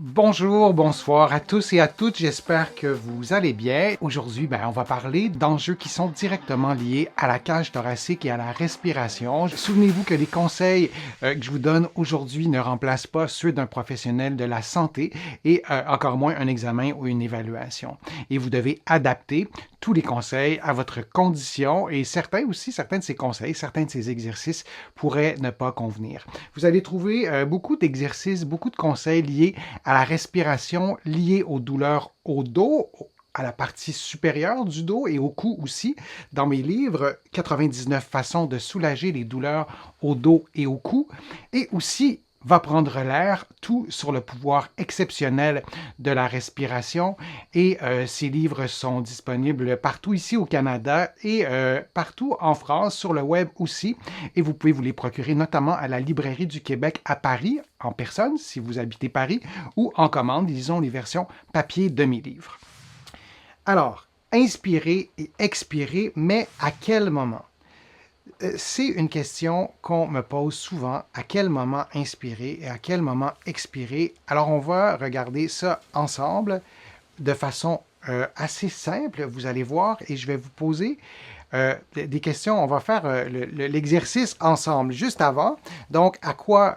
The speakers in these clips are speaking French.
Bonjour, bonsoir à tous et à toutes, j'espère que vous allez bien. Aujourd'hui, on va parler d'enjeux qui sont directement liés à la cage thoracique et à la respiration. Souvenez-vous que les conseils que je vous donne aujourd'hui ne remplacent pas ceux d'un professionnel de la santé et encore moins un examen ou une évaluation. Et vous devez adapter tous les conseils à votre condition et certains de ces conseils, certains de ces exercices pourraient ne pas convenir. Vous allez trouver beaucoup d'exercices, beaucoup de conseils liés à la respiration, liée aux douleurs au dos, à la partie supérieure du dos et au cou aussi. Dans mes livres, 99 façons de soulager les douleurs au dos et au cou. Et aussi, va prendre l'air, tout sur le pouvoir exceptionnel de la respiration. Et ces livres sont disponibles partout ici au Canada et partout en France, sur le web aussi. Et vous pouvez vous les procurer notamment à la Librairie du Québec à Paris, en personne, si vous habitez Paris, ou en commande, disons les versions papier de mes livres. Alors, inspirer et expirer, mais à quel moment? C'est une question qu'on me pose souvent. À quel moment inspirer et à quel moment expirer? Alors, on va regarder ça ensemble de façon assez simple, vous allez voir, et je vais vous poser des questions. On va faire l'exercice ensemble juste avant. Donc, à quoi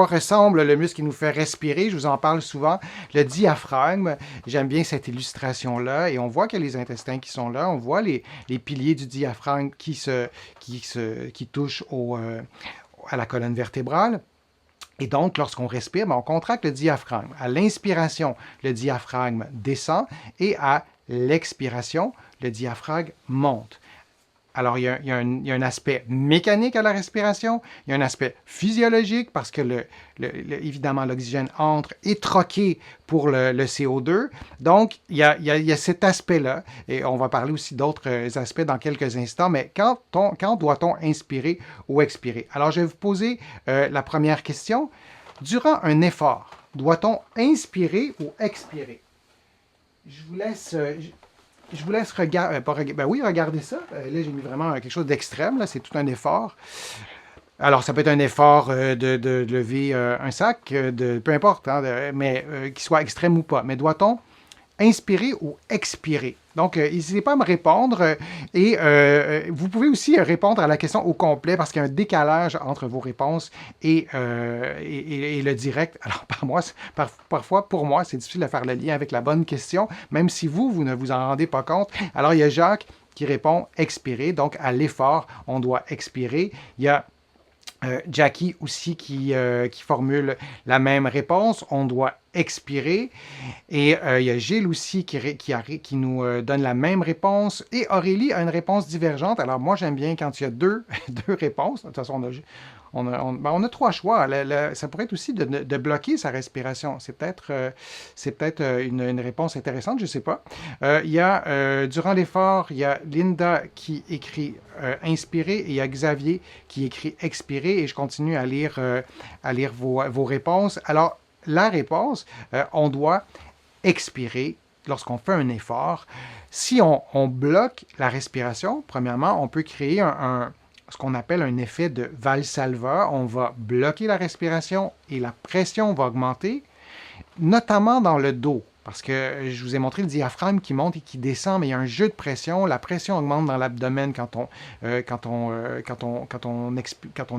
ressemble le muscle qui nous fait respirer? Je vous en parle souvent. Le diaphragme, j'aime bien cette illustration-là. Et on voit qu'il y a les intestins qui sont là. On voit les piliers du diaphragme qui touchent à la colonne vertébrale. Et donc, lorsqu'on respire, on contracte le diaphragme. À l'inspiration, le diaphragme descend et à l'expiration, le diaphragme monte. Alors, il y a un aspect mécanique à la respiration, il y a un aspect physiologique parce que, évidemment, l'oxygène entre et est troqué pour le CO2. Donc, il y a cet aspect-là. Et on va parler aussi d'autres aspects dans quelques instants. Mais quand doit-on inspirer ou expirer? Alors, je vais vous poser la première question. Durant un effort, doit-on inspirer ou expirer? Je vous laisse regarder ça. Là, j'ai mis vraiment quelque chose d'extrême. Là, c'est tout un effort. Alors, ça peut être un effort de lever un sac, peu importe, mais qu'il soit extrême ou pas. Mais doit-on inspirer ou expirer? Donc, n'hésitez pas à me répondre et vous pouvez aussi répondre à la question au complet parce qu'il y a un décalage entre vos réponses et le direct. Alors, parfois, pour moi, c'est difficile de faire le lien avec la bonne question, même si vous ne vous en rendez pas compte. Alors, il y a Jacques qui répond expirer. Donc, à l'effort, on doit expirer. Il y a Jackie aussi qui formule la même réponse. On doit expirer. Et il y a Gilles aussi qui nous donne la même réponse. Et Aurélie a une réponse divergente. Alors moi, j'aime bien quand il y a deux réponses. De toute façon, on a trois choix. Ça pourrait être aussi de bloquer sa respiration. C'est peut-être une réponse intéressante, je ne sais pas. Il y a, durant l'effort, il y a Linda qui écrit inspirer et il y a Xavier qui écrit expirer. Et je continue à lire vos réponses. Alors, la réponse, on doit expirer lorsqu'on fait un effort. Si on bloque la respiration, premièrement, on peut créer ce qu'on appelle un effet de Valsalva. On va bloquer la respiration et la pression va augmenter, notamment dans le dos. Parce que je vous ai montré le diaphragme qui monte et qui descend, mais il y a un jeu de pression. La pression augmente dans l'abdomen quand on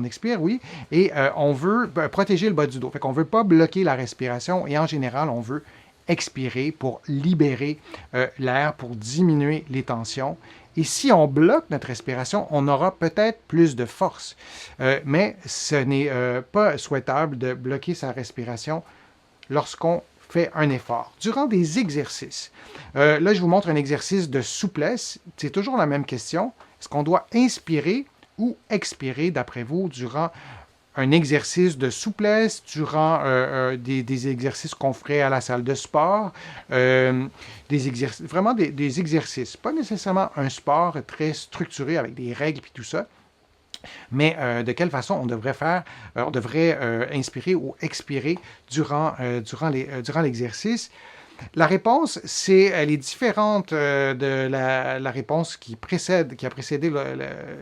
expire, oui. Et on veut protéger le bas du dos. Fait qu'on ne veut pas bloquer la respiration et en général, on veut expirer pour libérer l'air, pour diminuer les tensions. Et si on bloque notre respiration, on aura peut-être plus de force. Mais ce n'est pas souhaitable de bloquer sa respiration lorsqu'on fait un effort. Durant des exercices, là, je vous montre un exercice de souplesse. C'est toujours la même question. Est-ce qu'on doit inspirer ou expirer, d'après vous, durant un exercice de souplesse, durant des exercices qu'on ferait à la salle de sport, vraiment des exercices, pas nécessairement un sport très structuré avec des règles et tout ça, mais de quelle façon on devrait inspirer ou expirer durant l'exercice. La réponse, elle est différente de la réponse qui a précédé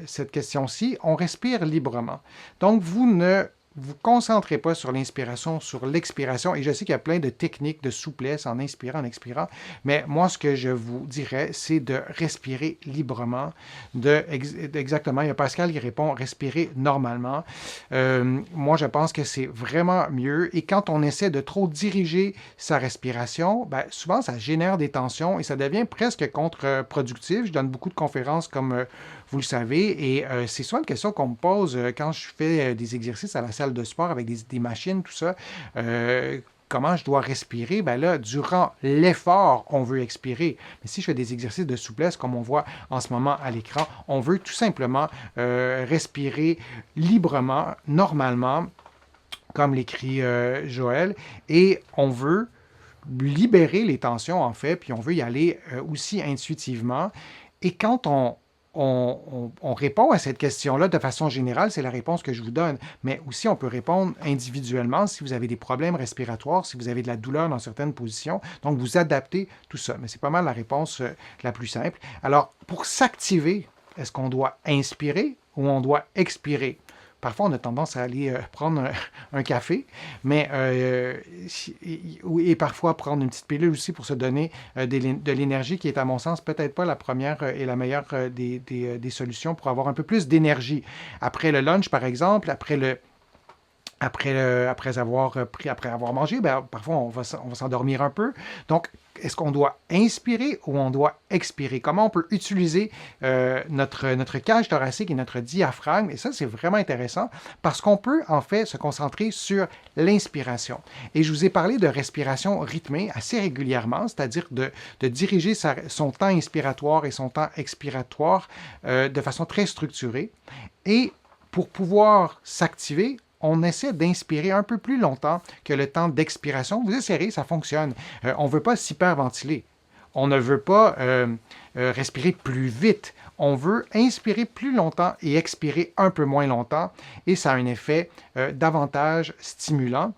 cette question-ci. On respire librement. Donc, vous ne vous concentrez pas sur l'inspiration, sur l'expiration. Et je sais qu'il y a plein de techniques de souplesse en inspirant, en expirant. Mais moi, ce que je vous dirais, c'est de respirer librement. Exactement, il y a Pascal qui répond respirer normalement. Moi, je pense que c'est vraiment mieux. Et quand on essaie de trop diriger sa respiration, ben, souvent, ça génère des tensions et ça devient presque contre-productif. Je donne beaucoup de conférences comme vous le savez, et c'est souvent une question qu'on me pose quand je fais des exercices à la salle de sport avec des machines, tout ça. Comment je dois respirer? Ben là, durant l'effort, on veut expirer. Mais si je fais des exercices de souplesse, comme on voit en ce moment à l'écran, on veut tout simplement respirer librement, normalement, comme l'écrit Joël, et on veut libérer les tensions, en fait, puis on veut y aller aussi intuitivement. Et quand on répond à cette question-là de façon générale, c'est la réponse que je vous donne. Mais aussi, on peut répondre individuellement si vous avez des problèmes respiratoires, si vous avez de la douleur dans certaines positions. Donc, vous adaptez tout ça. Mais c'est pas mal la réponse la plus simple. Alors, pour s'activer, est-ce qu'on doit inspirer ou on doit expirer? Parfois, on a tendance à aller prendre un café, mais et parfois prendre une petite pilule aussi pour se donner de l'énergie, qui est, à mon sens, peut-être pas la première et la meilleure des solutions pour avoir un peu plus d'énergie. Après le lunch, par exemple, après avoir mangé, ben, parfois on va s'endormir un peu. Donc, est-ce qu'on doit inspirer ou on doit expirer? Comment on peut utiliser notre cage thoracique et notre diaphragme? Et ça, c'est vraiment intéressant parce qu'on peut en fait se concentrer sur l'inspiration. Et je vous ai parlé de respiration rythmée assez régulièrement, c'est-à-dire de diriger son temps inspiratoire et son temps expiratoire de façon très structurée. Et pour pouvoir s'activer, on essaie d'inspirer un peu plus longtemps que le temps d'expiration. Vous essayerez, ça fonctionne. On ne veut pas s'hyperventiler. On ne veut pas respirer plus vite. On veut inspirer plus longtemps et expirer un peu moins longtemps. Et ça a un effet davantage stimulant.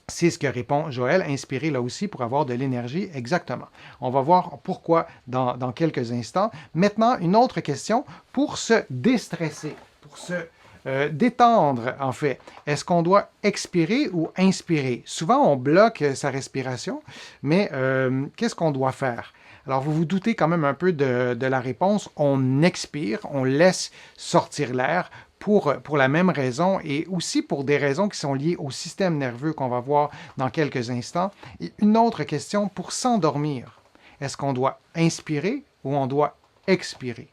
C'est ce que répond Joël, inspirer là aussi pour avoir de l'énergie, exactement. On va voir pourquoi dans quelques instants. Maintenant, une autre question pour se déstresser, pour se détendre, en fait. Est-ce qu'on doit expirer ou inspirer? Souvent, on bloque sa respiration, mais qu'est-ce qu'on doit faire? Alors, vous vous doutez quand même un peu de la réponse. On expire, on laisse sortir l'air pour la même raison et aussi pour des raisons qui sont liées au système nerveux qu'on va voir dans quelques instants. Et une autre question, pour s'endormir, est-ce qu'on doit inspirer ou on doit expirer?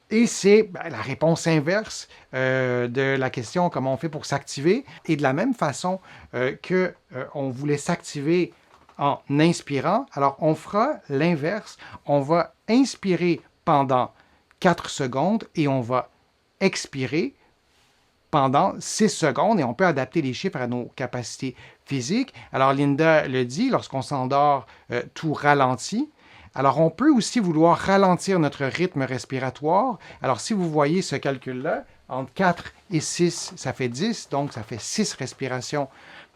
Et c'est la réponse inverse de la question comment on fait pour s'activer. Et de la même façon qu'on voulait s'activer en inspirant, alors on fera l'inverse. On va inspirer pendant 4 secondes et on va expirer pendant 6 secondes et on peut adapter les chiffres à nos capacités physiques. Alors Linda le dit, lorsqu'on s'endort, tout ralentit. Alors, on peut aussi vouloir ralentir notre rythme respiratoire. Alors, si vous voyez ce calcul-là, entre 4 et 6, ça fait 10, donc ça fait 6 respirations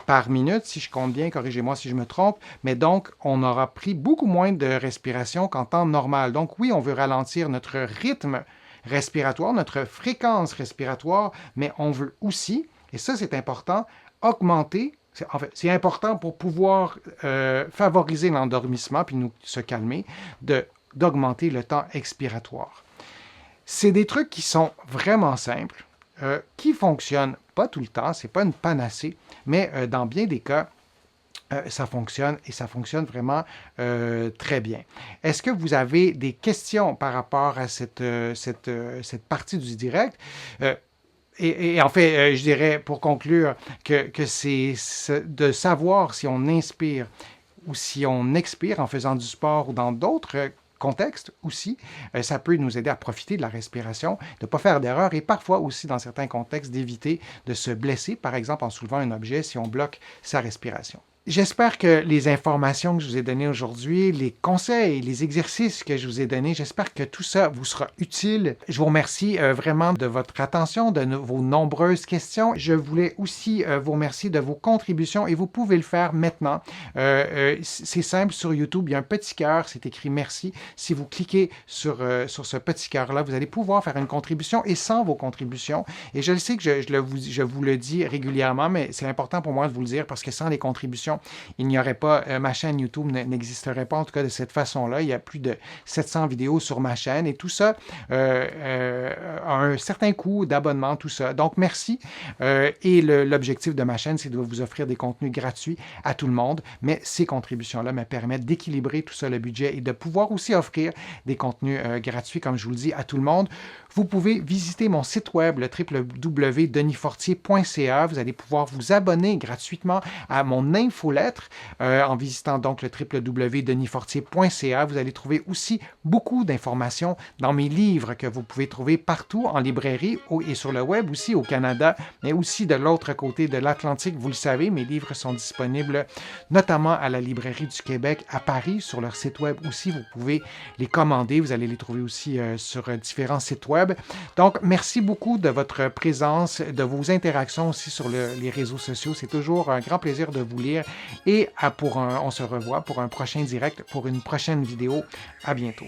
par minute, si je compte bien, corrigez-moi si je me trompe, mais donc on aura pris beaucoup moins de respiration qu'en temps normal. Donc oui, on veut ralentir notre rythme respiratoire, notre fréquence respiratoire, mais on veut aussi, et ça c'est important, augmenter. C'est important pour pouvoir favoriser l'endormissement puis nous se calmer, d'augmenter le temps expiratoire. C'est des trucs qui sont vraiment simples, qui fonctionnent pas tout le temps, c'est pas une panacée, mais dans bien des cas, ça fonctionne et ça fonctionne vraiment très bien. Est-ce que vous avez des questions par rapport à cette partie du direct? Et en fait, je dirais pour conclure que c'est de savoir si on inspire ou si on expire en faisant du sport ou dans d'autres contextes aussi, ça peut nous aider à profiter de la respiration, de ne pas faire d'erreur et parfois aussi dans certains contextes d'éviter de se blesser, par exemple en soulevant un objet si on bloque sa respiration. J'espère que les informations que je vous ai données aujourd'hui, les conseils, les exercices que je vous ai donnés, j'espère que tout ça vous sera utile. Je vous remercie vraiment de votre attention, de vos nombreuses questions. Je voulais aussi vous remercier de vos contributions et vous pouvez le faire maintenant. C'est simple, sur YouTube, il y a un petit cœur, c'est écrit merci. Si vous cliquez sur ce petit cœur-là, vous allez pouvoir faire une contribution et sans vos contributions. Et je le sais que je vous le dis régulièrement, mais c'est important pour moi de vous le dire parce que sans les contributions, il n'y aurait pas, ma chaîne YouTube n'existerait pas, en tout cas de cette façon-là. Il y a plus de 700 vidéos sur ma chaîne et tout ça a un certain coût d'abonnement, tout ça. Donc, merci. Et l'objectif de ma chaîne, c'est de vous offrir des contenus gratuits à tout le monde, mais ces contributions-là me permettent d'équilibrer tout ça, le budget, et de pouvoir aussi offrir des contenus gratuits, comme je vous le dis, à tout le monde. Vous pouvez visiter mon site web, le www.denisfortier.ca. Vous allez pouvoir vous abonner gratuitement à mon infolettre en visitant donc le www.denisfortier.ca. Vous allez trouver aussi beaucoup d'informations dans mes livres que vous pouvez trouver partout en librairie et sur le web aussi au Canada, mais aussi de l'autre côté de l'Atlantique. Vous le savez, mes livres sont disponibles notamment à la Librairie du Québec à Paris. Sur leur site web aussi, vous pouvez les commander. Vous allez les trouver aussi sur différents sites web. Donc, merci beaucoup de votre présence, de vos interactions aussi sur les réseaux sociaux. C'est toujours un grand plaisir de vous lire et on se revoit pour un prochain direct, pour une prochaine vidéo. À bientôt.